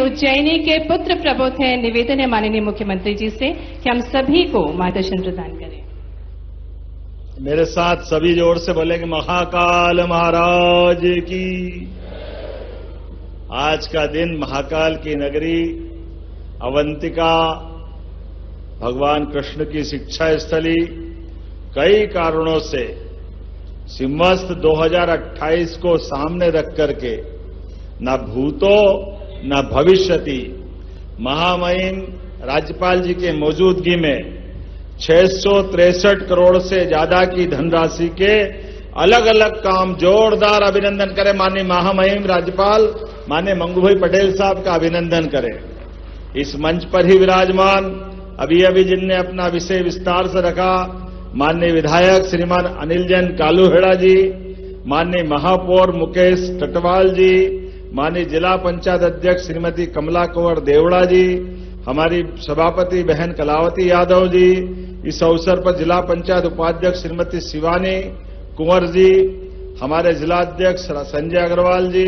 उज्जैनी के पुत्र प्रबोध है। निवेदन है माननीय मुख्यमंत्री जी से कि हम सभी को मार्गदर्शन प्रदान करें। मेरे साथ सभी जोर से बोलेंगे महाकाल महाराज की। आज का दिन महाकाल की नगरी अवंतिका भगवान कृष्ण की शिक्षा स्थली कई कारणों से सिंहस्थ 2028 को सामने रख करके न भूतो न भविष्यति महामहिम राज्यपाल जी के मौजूदगी में 663 करोड़ से ज्यादा की धनराशि के अलग अलग काम जोरदार अभिनंदन करें। माननीय महामहिम राज्यपाल माननीय मंगूभाई पटेल साहब का अभिनंदन करें। इस मंच पर ही विराजमान अभी अभी जिनने अपना विषय विस्तार से रखा, माननीय विधायक श्रीमान अनिल जैन कालूहेड़ा जी, माननीय महापौर मुकेश टटवाल जी, माननीय जिला पंचायत अध्यक्ष श्रीमती कमला कुंवर देवड़ा जी, हमारी सभापति बहन कलावती यादव जी, इस अवसर पर जिला पंचायत उपाध्यक्ष श्रीमती शिवानी कुंवर जी, हमारे जिलाध्यक्ष संजय अग्रवाल जी,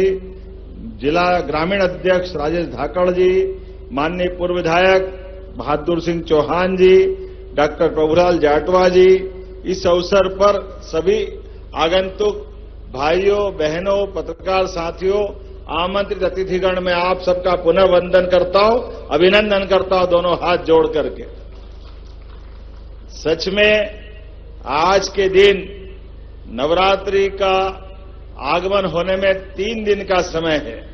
जिला ग्रामीण अध्यक्ष राजेश धाकड़ जी, माननीय पूर्व विधायक बहादुर सिंह चौहान जी, डॉक्टर प्रभुलाल जाटवा जी, इस अवसर पर सभी आगंतुक भाइयों बहनों पत्रकार साथियों आमंत्रित अतिथिगण में आप सबका पुनः वंदन करता हूं, अभिनंदन करता हूं दोनों हाथ जोड़ करके। सच में आज के दिन नवरात्रि का आगमन होने में 3 दिन का समय है।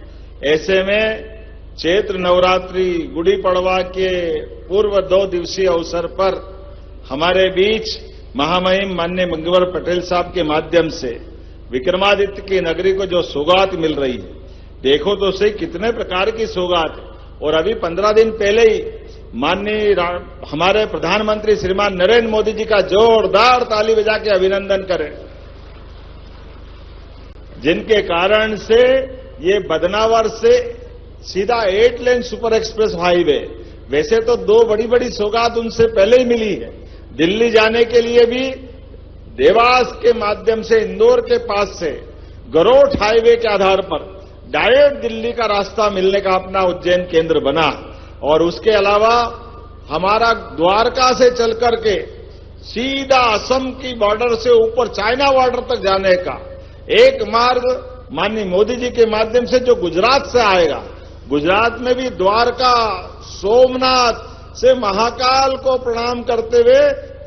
ऐसे में चैत्र नवरात्रि गुड़ी पड़वा के पूर्व 2 दिवसीय अवसर पर हमारे बीच महामहिम माननीय मंगूभाई पटेल साहब के माध्यम से विक्रमादित्य की नगरी को जो सौगात मिल रही है, देखो तो सही कितने प्रकार की सौगात है। और अभी 15 दिन पहले ही माननीय हमारे प्रधानमंत्री श्रीमान नरेंद्र मोदी जी का जोरदार ताली बजा के अभिनंदन करें, जिनके कारण से ये बदनावर से सीधा 8 लेन सुपर एक्सप्रेस हाईवे, वैसे तो 2 बड़ी बड़ी सौगात उनसे पहले ही मिली है। दिल्ली जाने के लिए भी देवास के माध्यम से इंदौर के पास से गरोठ हाईवे के आधार पर डायरेक्ट दिल्ली का रास्ता मिलने का अपना उज्जैन केंद्र बना। और उसके अलावा हमारा द्वारका से चल करके सीधा असम की बॉर्डर से ऊपर चाइना बॉर्डर तक जाने का एक मार्ग माननीय मोदी जी के माध्यम से जो गुजरात से आएगा, गुजरात में भी द्वारका सोमनाथ से महाकाल को प्रणाम करते हुए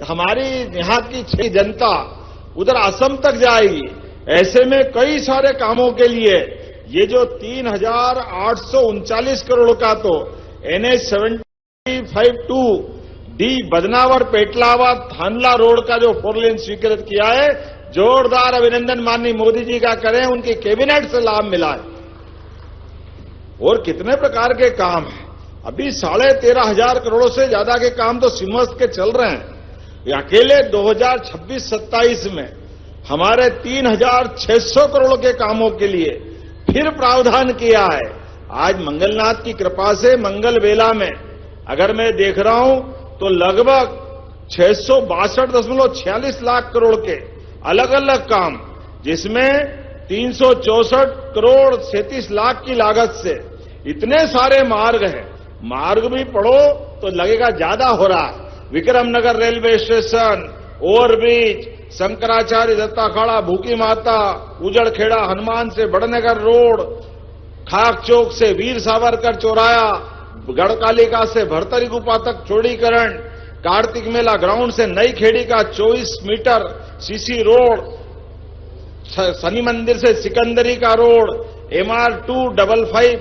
हमारी यहाँ की 6 जनता उधर असम तक जाएगी। ऐसे में कई सारे कामों के लिए ये जो 3,839 करोड़ का तो NH 75-2 डी बदनावर पेटलावा थानला रोड का जो 4 लेन स्वीकृत किया है, जोरदार अभिनंदन माननीय मोदी जी का करें, उनकी कैबिनेट से लाभ मिला है। और कितने प्रकार के काम हैं, अभी 13,500 करोड़ से ज्यादा के काम तो सिंहस्थ के चल रहे हैं। अकेले 2026-27 में हमारे 3,600 करोड़ के कामों के लिए फिर प्रावधान किया है। आज मंगलनाथ की कृपा से मंगल बेला में अगर मैं देख रहा हूं तो लगभग 662.46 लाख करोड़ के अलग अलग काम, जिसमें 364 करोड़ 37 लाख की लागत से इतने सारे मार्ग हैं। मार्ग भी पढ़ो तो लगेगा ज्यादा हो रहा है। Vikramnagar railway station, overbridge, Shankaracharya Datta Akhada, Bhukhi Mata, उजड़खेड़ा Hanuman से बड़नगर रोड, खाक चौक से वीर सावरकर चौराया, गढ़कालिका से भरतरी गुफा तक चौड़ीकरण, कार्तिक मेला ग्राउंड से नई खेड़ी का 24 मीटर सीसी रोड, शनि मंदिर से सिकंदरी का रोड, MR 255,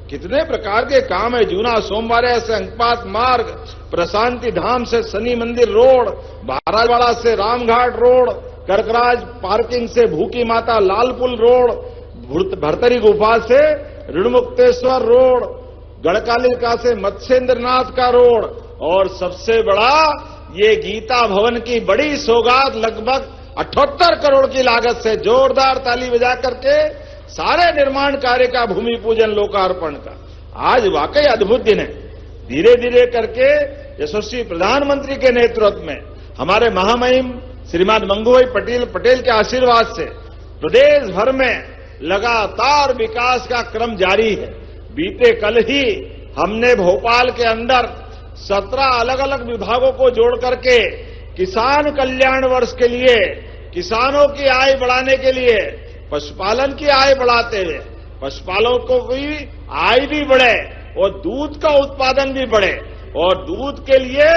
कितने प्रकार के काम है। जूना सोमवार से अंकपात मार्ग, प्रशांति धाम से शनि मंदिर रोड, महाराजवाड़ा से रामघाट रोड, करकराज पार्किंग से भूखी माता लालपुल रोड, भरतरी गुफा से ऋणमुक्तेश्वर रोड, गढ़कालिका से मत्स्येंद्रनाथ का रोड, और सबसे बड़ा ये गीता भवन की बड़ी सौगात लगभग 78 करोड़ की लागत से जोरदार ताली बजा करके सारे निर्माण कार्य का भूमि पूजन लोकार्पण का आज वाकई अद्भुत दिन है। धीरे धीरे करके यशस्वी प्रधानमंत्री के नेतृत्व में हमारे महामहिम श्रीमान मंगूभाई पटेल के आशीर्वाद से प्रदेश भर में लगातार विकास का क्रम जारी है। बीते कल ही हमने भोपाल के अंदर 17 अलग अलग विभागों को जोड़ करके किसान कल्याण वर्ष के लिए, किसानों की आय बढ़ाने के लिए, पशुपालन की आय बढ़ाते हुए पशुपालकों की आय भी बढ़े और दूध का उत्पादन भी बढ़े, और दूध के लिए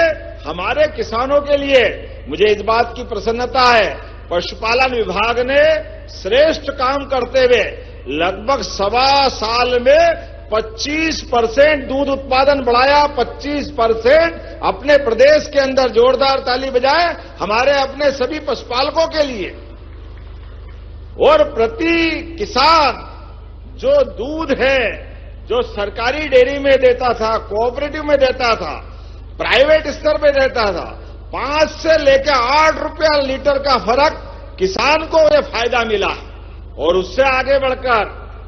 हमारे किसानों के लिए मुझे इस बात की प्रसन्नता है, पशुपालन विभाग ने श्रेष्ठ काम करते हुए लगभग 1.25 साल में 25% दूध उत्पादन बढ़ाया। 25% अपने प्रदेश के अंदर। जोरदार ताली बजाएं हमारे अपने सभी पशुपालकों के लिए। और प्रति किसान जो दूध है, जो सरकारी डेयरी में देता था, कोऑपरेटिव में देता था, प्राइवेट स्तर पे देता था, 5 से लेकर 8 रुपया लीटर का फर्क किसान को यह फायदा मिला। और उससे आगे बढ़कर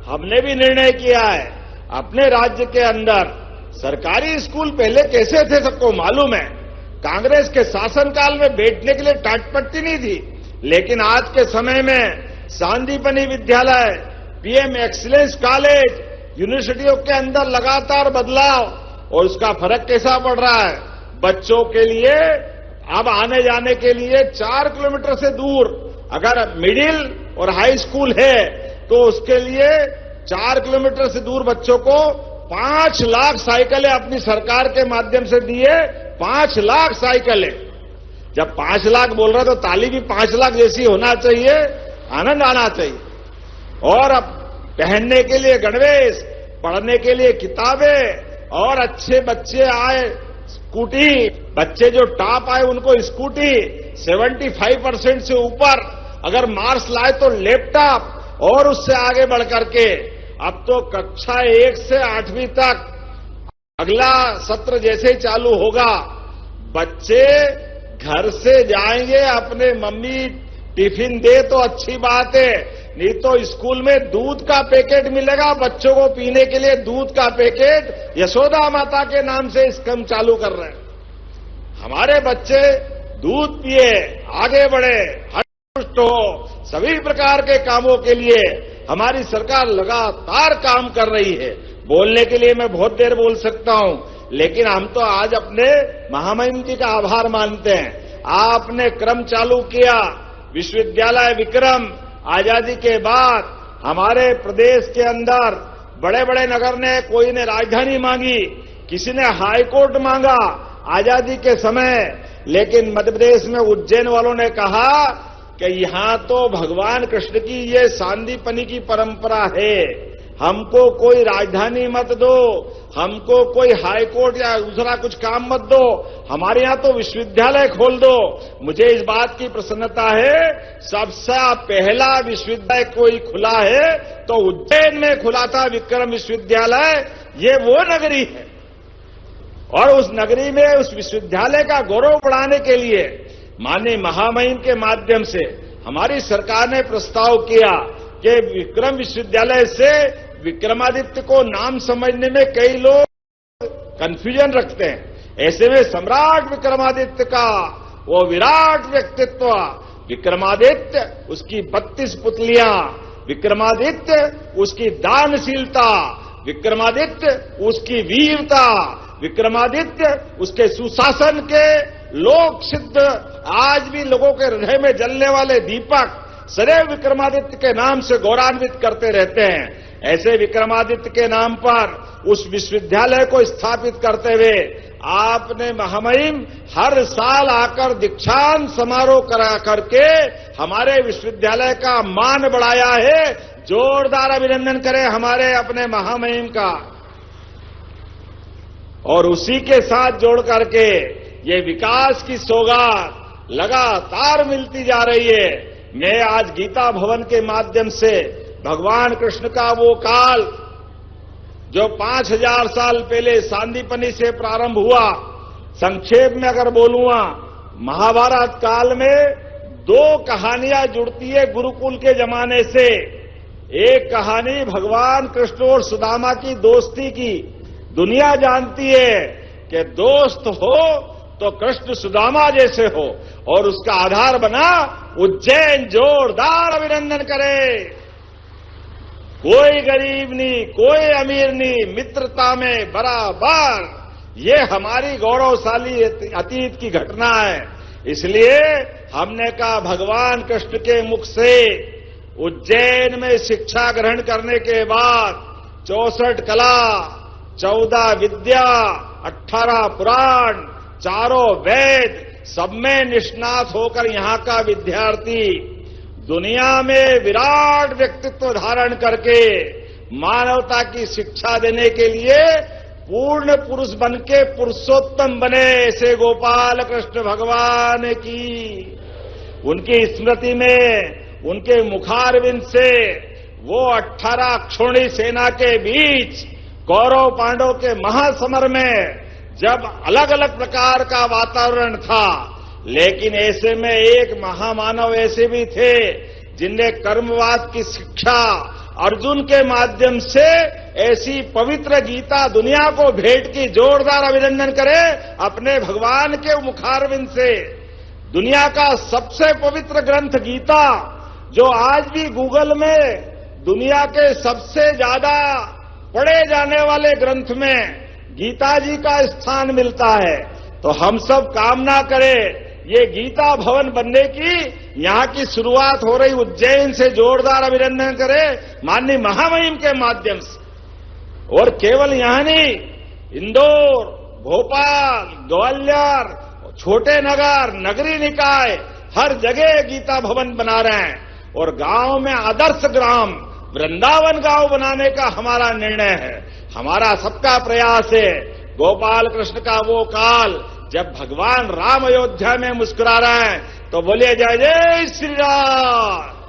हमने भी निर्णय किया है, अपने राज्य के अंदर सरकारी स्कूल पहले कैसे थे सबको मालूम है। कांग्रेस के शासनकाल में बैठने के लिए टाटपट्टी नहीं थी, लेकिन आज के समय में सांदीपनि विद्यालय, पीएम एक्सीलेंस कॉलेज, यूनिवर्सिटियों के अंदर लगातार बदलाव, और उसका फर्क कैसा पड़ रहा है। बच्चों के लिए अब आने जाने के लिए 4 किलोमीटर से दूर अगर मिडिल और हाई स्कूल है तो उसके लिए 4 किलोमीटर से दूर बच्चों को 5 लाख साइकिलें अपनी सरकार के माध्यम से दिए। 5 लाख साइकिलें। जब 5 लाख बोल रहे तो ताली भी 5 लाख जैसी होना चाहिए, आनंद आना चाहिए। और अब पहनने के लिए गणवेश, पढ़ने के लिए किताबें, और अच्छे बच्चे आए स्कूटी, बच्चे जो टॉप आए उनको स्कूटी, 75% से ऊपर अगर मार्क्स लाए तो लैपटॉप, और उससे आगे बढ़कर के अब तो कक्षा 1 से 8वीं तक अगला सत्र जैसे ही चालू होगा, बच्चे घर से जाएंगे, अपने मम्मी टिफिन दे तो अच्छी बात है, नहीं तो स्कूल में दूध का पैकेट मिलेगा बच्चों को पीने के लिए। दूध का पैकेट यशोदा माता के नाम से स्कीम चालू कर रहे हैं। हमारे बच्चे दूध पिए, आगे बढ़े, हष्ट हो, सभी प्रकार के कामों के लिए हमारी सरकार लगातार काम कर रही है। बोलने के लिए मैं बहुत देर बोल सकता हूं, लेकिन हम तो आज अपने महामहिम जी का आभार मानते हैं। आपने क्रम चालू किया, विश्वविद्यालय विक्रम। आजादी के बाद हमारे प्रदेश के अंदर बड़े बड़े नगर ने, कोई ने राजधानी मांगी, किसी ने हाई कोर्ट मांगा आजादी के समय, लेकिन मध्य प्रदेश में उज्जैन वालों ने कहा कि यहां तो भगवान कृष्ण की ये सांदीपनि की परंपरा है, हमको कोई राजधानी मत दो, हमको कोई हाई कोर्ट या दूसरा कुछ काम मत दो, हमारे यहां तो विश्वविद्यालय खोल दो। मुझे इस बात की प्रसन्नता है, सबसे पहला विश्वविद्यालय कोई खुला है तो उज्जैन में खुला था विक्रम विश्वविद्यालय। ये वो नगरी है, और उस नगरी में उस विश्वविद्यालय का गौरव बढ़ाने के लिए माननीय महामहिम के माध्यम से हमारी सरकार ने प्रस्ताव किया कि विक्रम विश्वविद्यालय से विक्रमादित्य को नाम समझने में कई लोग कंफ्यूजन रखते हैं। ऐसे में सम्राट विक्रमादित्य का वो विराट व्यक्तित्व, विक्रमादित्य उसकी 32 पुतलियां, विक्रमादित्य उसकी दानशीलता, विक्रमादित्य उसकी वीरता, विक्रमादित्य उसके सुशासन के लोक सिद्ध, आज भी लोगों के हृदय में जलने वाले दीपक सदैव विक्रमादित्य के नाम से गौरवान्वित करते रहते हैं। ऐसे विक्रमादित्य के नाम पर उस विश्वविद्यालय को स्थापित करते हुए आपने महामहिम हर साल आकर दीक्षांत समारोह करा करके हमारे विश्वविद्यालय का मान बढ़ाया है। जोरदार अभिनंदन करें हमारे अपने महामहिम का। और उसी के साथ जोड़ करके ये विकास की सौगात लगातार मिलती जा रही है। मैं आज गीता भवन के माध्यम से भगवान कृष्ण का वो काल जो 5000 साल पहले सांदीपनि से प्रारंभ हुआ, संक्षेप में अगर बोलूंगा, महाभारत काल में 2 कहानियां जुड़ती है गुरुकुल के जमाने से। एक कहानी भगवान कृष्ण और सुदामा की दोस्ती की। दुनिया जानती है कि दोस्त हो तो कृष्ण सुदामा जैसे हो, और उसका आधार बना उज्जैन। जोरदार अभिनंदन करें। कोई गरीब नहीं, कोई अमीर नहीं, मित्रता में बराबर। ये हमारी गौरवशाली अतीत की घटना है। इसलिए हमने कहा भगवान कृष्ण के मुख से उज्जैन में शिक्षा ग्रहण करने के बाद 64 कला, 14 विद्या, 18 पुराण, 4 वेद, सब में निष्णात होकर यहां का विद्यार्थी दुनिया में विराट व्यक्तित्व धारण करके मानवता की शिक्षा देने के लिए पूर्ण पुरुष बनके पुरुषोत्तम बने, ऐसे गोपाल कृष्ण भगवान की उनकी स्मृति में उनके मुखारविंद से वो 18 क्षोणी सेना के बीच कौरव पांडव के महासमर में जब अलग अलग प्रकार का वातावरण था, लेकिन ऐसे में एक महामानव ऐसे भी थे जिनने कर्मवाद की शिक्षा अर्जुन के माध्यम से ऐसी पवित्र गीता दुनिया को भेंट की। जोरदार अभिनंदन करें अपने भगवान के मुखारविंद से। दुनिया का सबसे पवित्र ग्रंथ गीता, जो आज भी गूगल में दुनिया के सबसे ज्यादा पढ़े जाने वाले ग्रंथ में गीता जी का स्थान मिलता है। तो हम सब कामना करें ये गीता भवन बनने की, यहां की शुरुआत हो रही उज्जैन से। जोरदार अभिनंदन करें माननीय महामहिम के माध्यम से। और केवल यहां नहीं, इंदौर, भोपाल, ग्वालियर, छोटे नगर, नगरी निकाय, हर जगह गीता भवन बना रहे हैं। और गांव में आदर्श ग्राम वृंदावन गांव बनाने का हमारा निर्णय है, हमारा सबका प्रयास है। गोपाल कृष्ण का वो काल जब भगवान राम अयोध्या में मुस्कुरा रहे हैं, तो बोलिए जय जय श्री राम।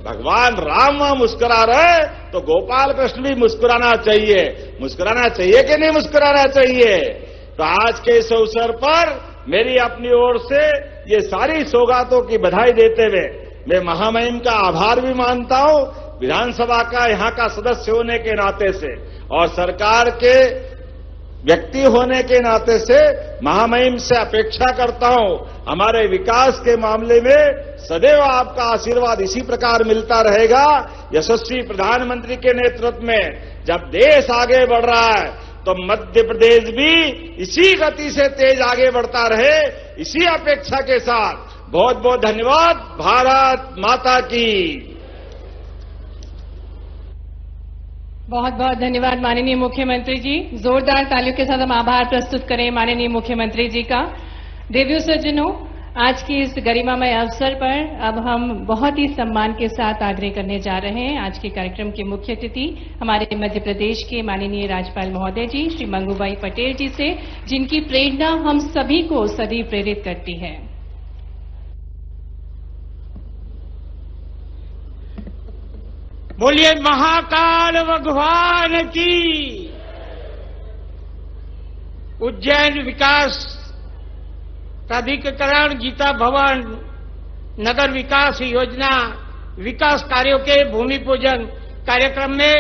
भगवान राम मुस्कुरा रहे तो गोपाल कृष्ण भी मुस्कुराना चाहिए। मुस्कुराना चाहिए कि नहीं मुस्कुराना चाहिए? तो आज के इस अवसर पर मेरी अपनी ओर से ये सारी सौगातों की बधाई देते हुए मैं महामहिम का आभार भी मानता हूं, विधानसभा का यहां का सदस्य होने के नाते से और सरकार के व्यक्ति होने के नाते से महामहिम से अपेक्षा करता हूं हमारे विकास के मामले में सदैव आपका आशीर्वाद इसी प्रकार मिलता रहेगा। यशस्वी प्रधानमंत्री के नेतृत्व में जब देश आगे बढ़ रहा है तो मध्य प्रदेश भी इसी गति से तेज आगे बढ़ता रहे, इसी अपेक्षा के साथ बहुत बहुत धन्यवाद। भारत माता की। बहुत बहुत धन्यवाद माननीय मुख्यमंत्री जी। जोरदार तालियों के साथ हम आभार प्रस्तुत करें माननीय मुख्यमंत्री जी का। देवियों सज्जनों, आज की इस गरिमामय अवसर पर अब हम बहुत ही सम्मान के साथ आग्रह करने जा रहे हैं आज के कार्यक्रम के मुख्य अतिथि हमारे मध्य प्रदेश के माननीय राज्यपाल महोदय जी श्री मंगूभाई पटेल जी से, जिनकी प्रेरणा हम सभी को सदैव प्रेरित करती है। बोलिए महाकाल भगवान की। उज्जैन विकास प्राधिकरण गीता भवन नगर विकास योजना विकास कार्यों के भूमि पूजन कार्यक्रम में